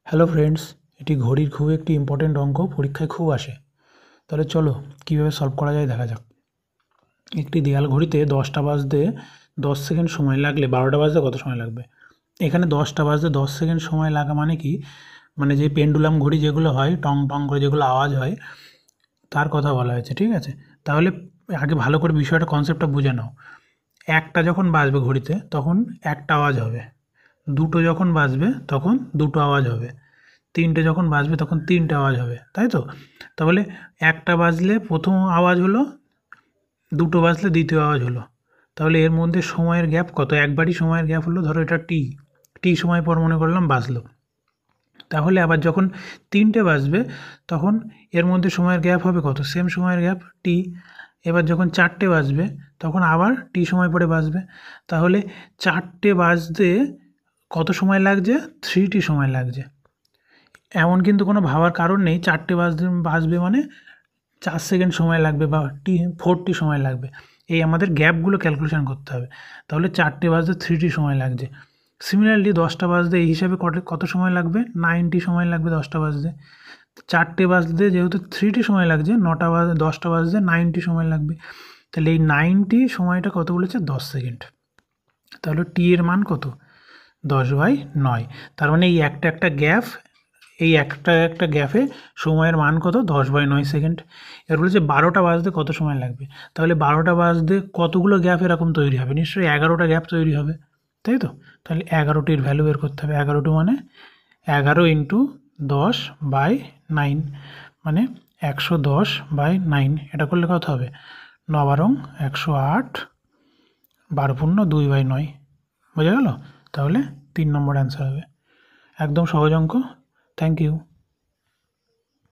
Hello friends, এটি ঘড়ির খুব একটি ইম্পর্টেন্ট অঙ্ক, পরীক্ষায় খুব আসে। তাহলে চলো কীভাবে সলভ করা যায় দেখা যাক। একটি দেয়াল ঘড়িতে 10টা বাজতে 10 সেকেন্ড সময় লাগলে 12টা বাজতে কত সময় লাগবে? এখানে 10টা বাজতে 10 সেকেন্ড সময় লাগা মানে কি, মানে যে পেন্ডুলাম ঘড়ি যেগুলো হয় টং টং করে যেগুলো আওয়াজ হয় তার কথা বলা হয়েছে, ঠিক আছে? তাহলে আগে ভালো করে বিষয়টা কনসেপ্টটা বুঝে নাও। একটা যখন বাজবে ঘড়িতে তখন একটা আওয়াজ হবে, দুটো যখন বাজবে তখন দুটো আওয়াজ হবে, তিনটে যখন বাজবে তখন তিনটে আওয়াজ হবে, তাই তো? তাহলে একটা বাজলে প্রথম আওয়াজ হলো, দুটো বাজলে দ্বিতীয় আওয়াজ হলো। তাহলে এর মধ্যে সময়ের গ্যাপ কত? একবারই সময়ের গ্যাপ হলো, ধরো এটা টি, টি সময় পর মনে করলাম বাজলো। তাহলে আবার যখন তিনটে বাজবে তখন এর মধ্যে সময়ের গ্যাপ হবে কত? সেম সময়ের গ্যাপ টি। এবার যখন চারটে বাজবে তখন আবার টি সময় পরে বাজবে। তাহলে চারটে বাজতে কত সময় লাগছে? 3t সময় লাগছে। এমন কিন্তু কোনো ভাবার কারণ নেই চারটে বাজবে মানে 4 সেকেন্ড সময় লাগবে বা 4t সময় লাগবে। এই আমাদের গ্যাপগুলো ক্যালকুলেশন করতে হবে। তাহলে চারটে বাজতে 3t সময় লাগছে। সিমিলারলি 10টা বাজতে এই হিসাবে কত সময় লাগবে? 9t সময় লাগবে 10টা বাজতে। চারটে বাজতে যেহেতু 3t সময় লাগছে, 10টা বাজতে 9t সময় লাগবে। তাহলে এই 9t সময়টা কত বলেছে? 10 সেকেন্ড। তাহলে টি এর মান কত? 10/9। তার মানে এই একটা গ্যাপ, এই একটা গ্যাপে সময়ের মান কত? 10/9 সেকেন্ড। এবার বলেছে 12টা বাজতে কত সময় লাগবে? তাহলে 12টা বাজতে কতগুলো গ্যাপ এরকম তৈরি হবে? নিশ্চয়ই 11টা গ্যাপ তৈরি হবে, তাই তো? তাহলে 11টির ভ্যালু বের করতে হবে। 11টি মানে 11 ইন্টু 10/9, মানে 110/9। এটা করলে কত হবে? 9 108, 12×2/9। বোঝা গেল? তাহলে 3 নম্বর অ্যান্সার হবে। একদম সহজ অঙ্ক। Thank you.